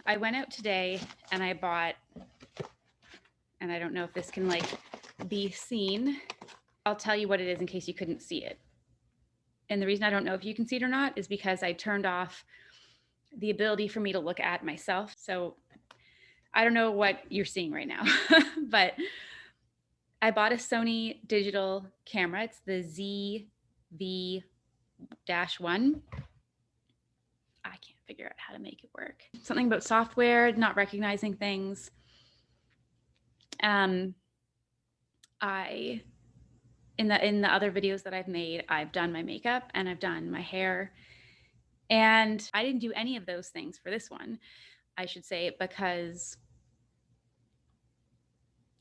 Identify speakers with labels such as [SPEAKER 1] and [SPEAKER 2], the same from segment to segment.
[SPEAKER 1] I went out today and I bought, and I don't know if this can like be seen. I'll tell you what it is in case you couldn't see it. And the reason I don't know if you can see it or not is because I turned off the ability for me to look at myself. So I don't know what you're seeing right now, but I bought a Sony digital camera. It's the ZV-1. I can't figure out how to make it work. Something about software, not recognizing things. I in the other videos that I've made, I've done my makeup and I've done my hair. And I didn't do any of those things for this one, I should say, because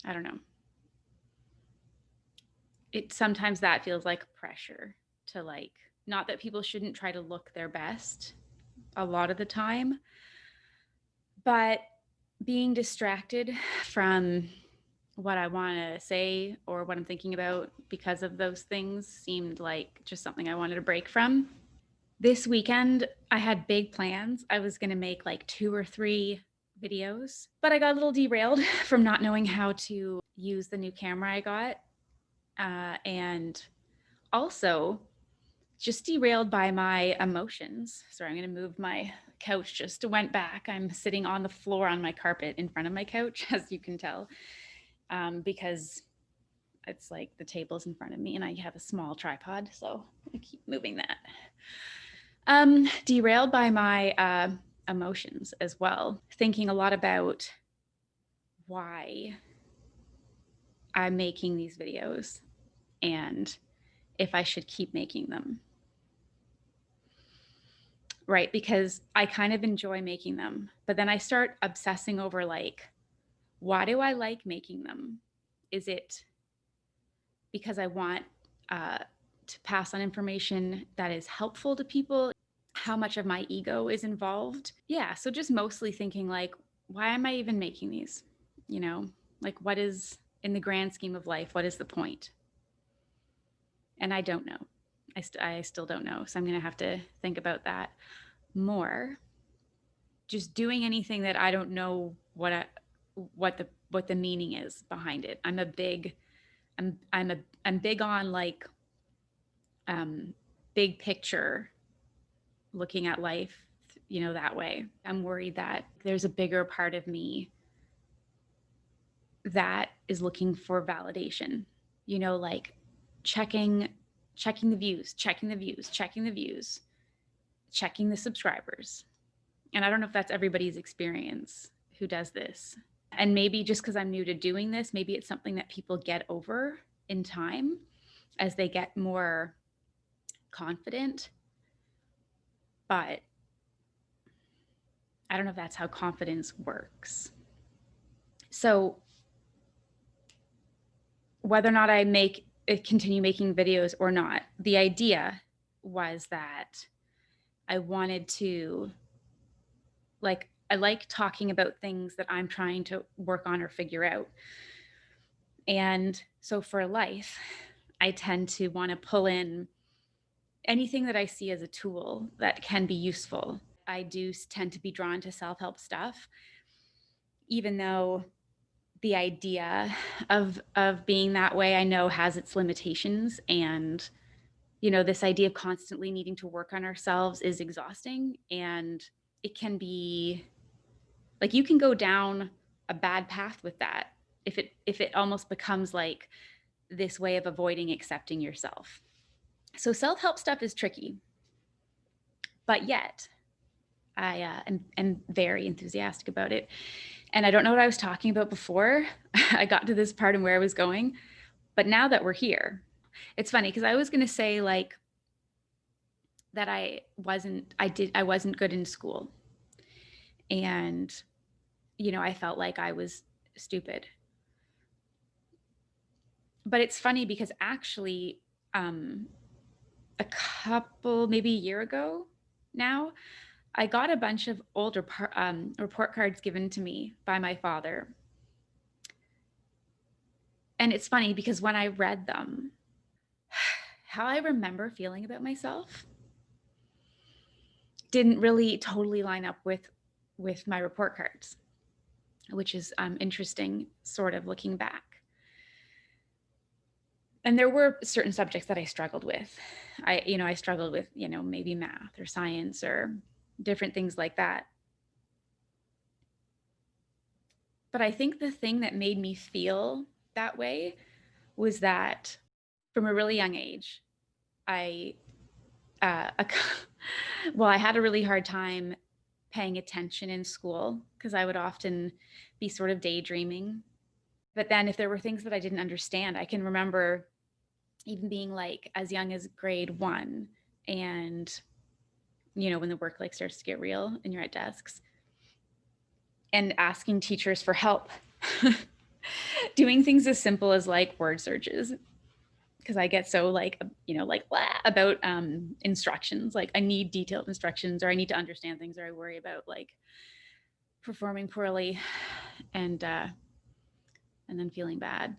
[SPEAKER 1] I don't know. Sometimes that feels like pressure to like, not that people shouldn't try to look their best a lot of the time, but being distracted from what I want to say or what I'm thinking about because of those things seemed like just something I wanted to break from. This weekend, I had big plans. I was going to make like 2 or 3 videos, but I got a little derailed from not knowing how to use the new camera I got. And also just derailed by my emotions. Sorry, I'm going to move my couch just went back. I'm sitting on the floor on my carpet in front of my couch, as you can tell, because it's like the table's in front of me and I have a small tripod, so I keep moving that. Derailed by my emotions as well, thinking a lot about why I'm making these videos and if I should keep making them. Right, because I kind of enjoy making them, but then I start obsessing over like, why do I like making them? Is it because I want to pass on information that is helpful to people? How much of my ego is involved? Yeah, so just mostly thinking like, why am I even making these? You know, like what is, in the grand scheme of life, what is the point? And I don't know. I still don't know. So I'm going to have to think about that more. Just doing anything that I don't know what the meaning is behind it. I'm big on like big picture looking at life, you know, that way. I'm worried that there's a bigger part of me that is looking for validation, you know, like checking the views, checking the subscribers. And I don't know if that's everybody's experience who does this. And maybe just because I'm new to doing this, maybe it's something that people get over in time as they get more confident. But I don't know if that's how confidence works. So whether or not I continue making videos or not, the idea was that I wanted to, like, I like talking about things that I'm trying to work on or figure out. And so for life, I tend to want to pull in anything that I see as a tool that can be useful. I do tend to be drawn to self-help stuff, even though the idea of being that way, I know, has its limitations. And, you know, this idea of constantly needing to work on ourselves is exhausting. And it can be like, you can go down a bad path with that if it almost becomes like this way of avoiding accepting yourself. So self-help stuff is tricky, but yet I am very enthusiastic about it. And I don't know what I was talking about before I got to this part and where I was going, but now that we're here, it's funny because I was going to say like that I wasn't good in school. And, you know, I felt like I was stupid. But it's funny because actually a couple, maybe a year ago now, I got a bunch of old report cards given to me by my father. And it's funny because when I read them, how I remember feeling about myself didn't really totally line up with with my report cards, which is interesting, sort of looking back. And there were certain subjects that I struggled with. I struggled with, maybe math or science or different things like that. But I think the thing that made me feel that way was that from a really young age, I, uh, I had a really hard time paying attention in school because I would often be sort of daydreaming. But then if there were things that I didn't understand, I can remember even being like as young as grade 1, and when the work like starts to get real and you're at desks, and asking teachers for help. Doing things as simple as like word searches, because I get so like about instructions. Like I need detailed instructions, or I need to understand things, or I worry about like performing poorly and then feeling bad.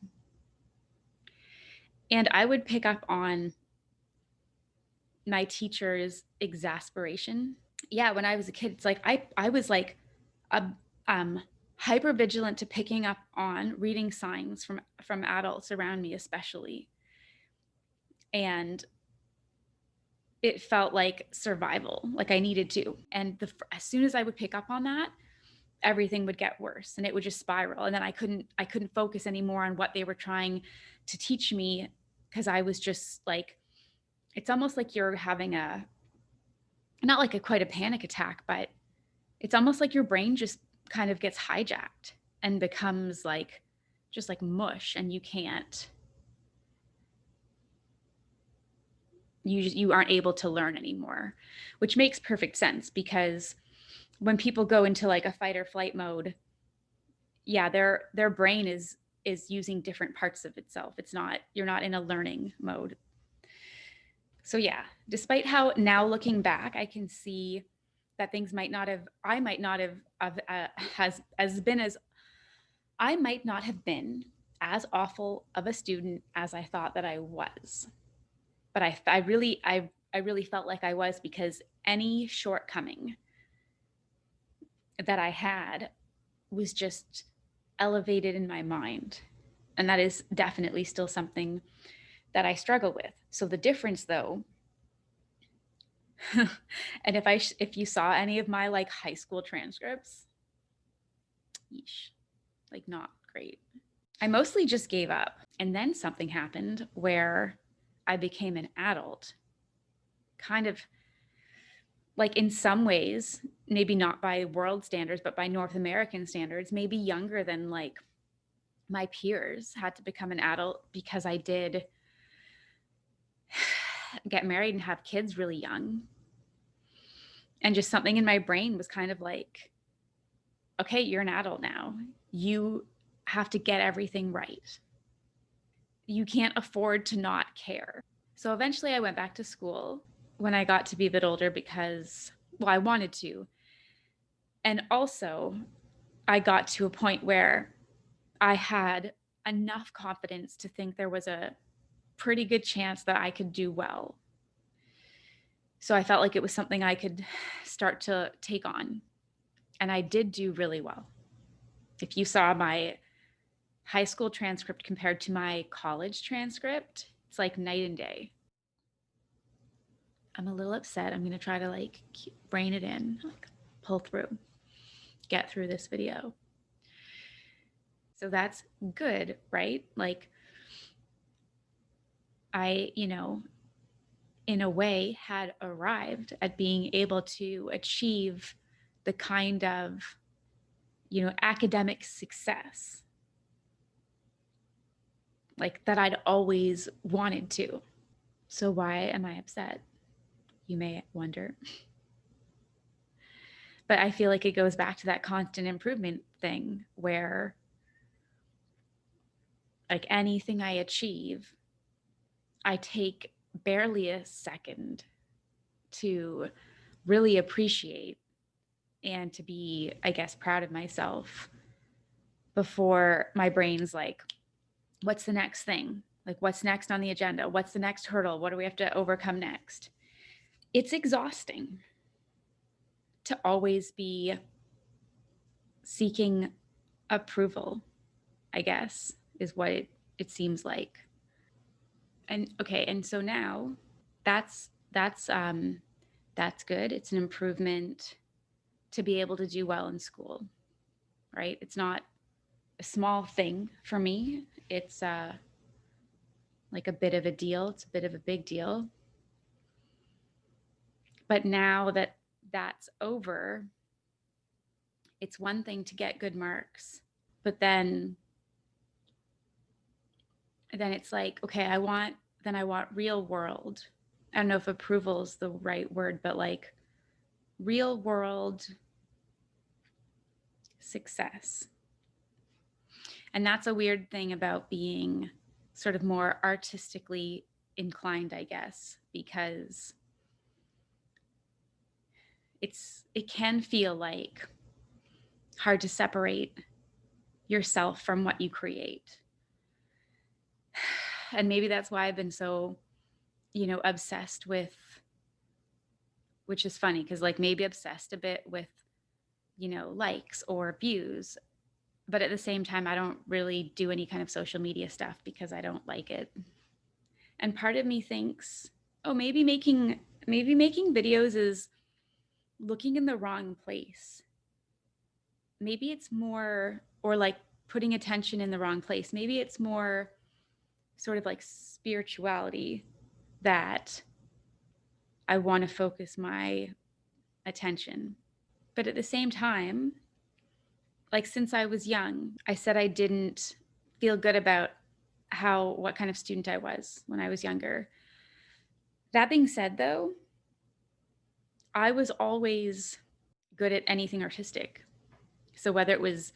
[SPEAKER 1] And I would pick up on my teacher's exasperation. Yeah, when I was a kid, it's like I was like a hyper vigilant to picking up on reading signs from adults around me, especially. And it felt like survival, like I needed to. And as soon as I would pick up on that, everything would get worse and it would just spiral. And then I couldn't focus anymore on what they were trying to teach me, because I was just like, it's almost like you're having not like quite a panic attack, but it's almost like your brain just kind of gets hijacked and becomes like just like mush, and you aren't able to learn anymore, which makes perfect sense, because when people go into like a fight or flight mode, yeah, their brain is using different parts of itself. You're not in a learning mode. So yeah, despite how now looking back, I can see that I might not have has been as I might not have been as awful of a student as I thought that I was. But I really felt like I was, because any shortcoming that I had was just elevated in my mind. And that is definitely still something that I struggle with. So the difference though, and if you saw any of my like high school transcripts, yeesh, like not great. I mostly just gave up. And then something happened where I became an adult, kind of like in some ways, maybe not by world standards, but by North American standards, maybe younger than like my peers had to become an adult, because I did get married and have kids really young. And just something in my brain was kind of like, okay, you're an adult now. You have to get everything right. You can't afford to not care. So eventually I went back to school when I got to be a bit older, because, well, I wanted to. And also, I got to a point where I had enough confidence to think there was a pretty good chance that I could do well. So I felt like it was something I could start to take on. And I did do really well. If you saw my high school transcript compared to my college transcript, it's like night and day. I'm a little upset. I'm going to try to like rein it in, like pull through, get through this video. So that's good, right? Like I, in a way had arrived at being able to achieve the kind of, academic success like that I'd always wanted to. So why am I upset? You may wonder. But I feel like it goes back to that constant improvement thing, where like anything I achieve, I take barely a second to really appreciate and to be, I guess, proud of myself before my brain's like, what's the next thing? Like, what's next on the agenda? What's the next hurdle? What do we have to overcome next? It's exhausting to always be seeking approval, I guess, is what it seems like. And okay, and so now that's good. It's an improvement to be able to do well in school, right? It's not a small thing for me. It's like a bit of a deal. It's a bit of a big deal. But now that that's over, it's one thing to get good marks, but then it's like, okay, I want real world. I don't know if approval is the right word, but like real world success. And that's a weird thing about being sort of more artistically inclined, I guess, because it can feel like hard to separate yourself from what you create. And maybe that's why I've been so, obsessed with, which is funny because like maybe obsessed a bit with, likes or views. But at the same time, I don't really do any kind of social media stuff because I don't like it. And part of me thinks, oh, maybe making videos is looking in the wrong place. Maybe it's more, or like putting attention in the wrong place. Maybe it's more sort of like spirituality that I want to focus my attention. But at the same time, like since I was young, I said I didn't feel good about what kind of student I was when I was younger. That being said, though, I was always good at anything artistic. So whether it was,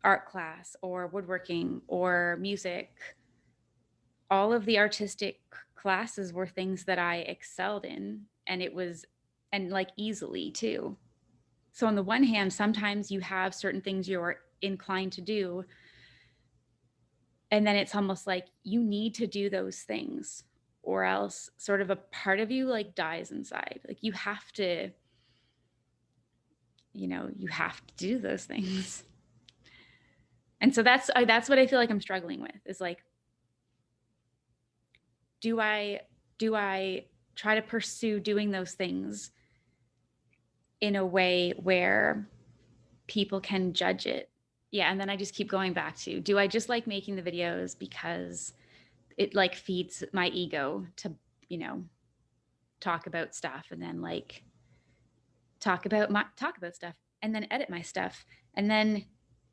[SPEAKER 1] art class or woodworking or music, all of the artistic classes were things that I excelled in, and like easily too. So on the one hand, sometimes you have certain things you're inclined to do, and then it's almost like you need to do those things or else sort of a part of you like dies inside. Like you have to do those things. And so that's what I feel like I'm struggling with, is like, do I try to pursue doing those things in a way where people can judge it? Yeah, and then I just keep going back to, do I just like making the videos because it like feeds my ego to, talk about stuff, and then like talk about stuff, and then edit my stuff, and then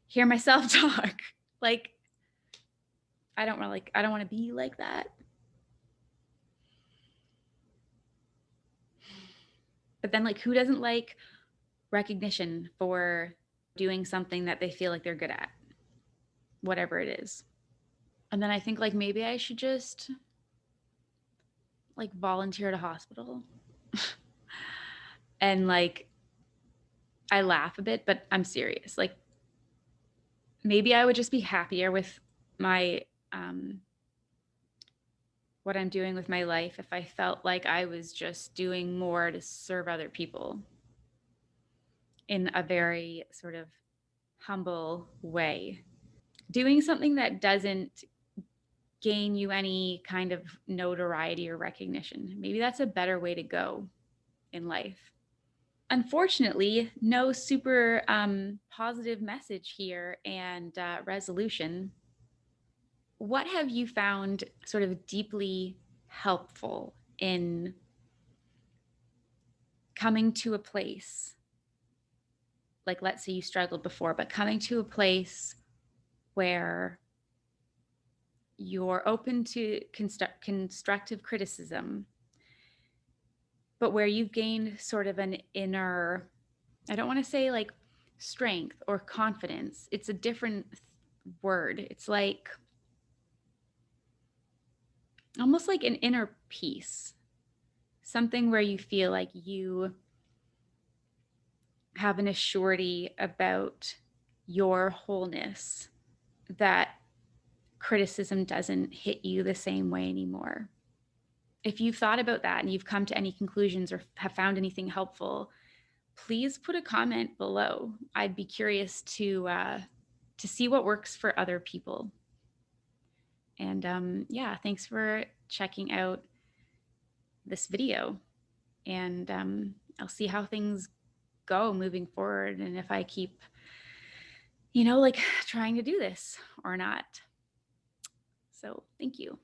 [SPEAKER 1] hear myself talk. Like I don't want to be like that. But then like who doesn't like recognition for doing something that they feel like they're good at, whatever it is? And then I think like maybe I should just like volunteer at a hospital. And like I laugh a bit, but I'm serious. Like maybe I would just be happier with my what I'm doing with my life if I felt like I was just doing more to serve other people in a very sort of humble way. Doing something that doesn't gain you any kind of notoriety or recognition. Maybe that's a better way to go in life. Unfortunately, no super positive message here and resolution. What have you found sort of deeply helpful in coming to a place, like let's say you struggled before, but coming to a place where you're open to constructive criticism, but where you've gained sort of an inner, I don't want to say like strength or confidence. It's a different word. It's like almost like an inner peace, something where you feel like you have an assurity about your wholeness, that criticism doesn't hit you the same way anymore. If you've thought about that and you've come to any conclusions or have found anything helpful, please put a comment below. I'd be curious to see what works for other people. And yeah, thanks for checking out this video. And I'll see how things go moving forward, and if I keep, like trying to do this or not. So thank you.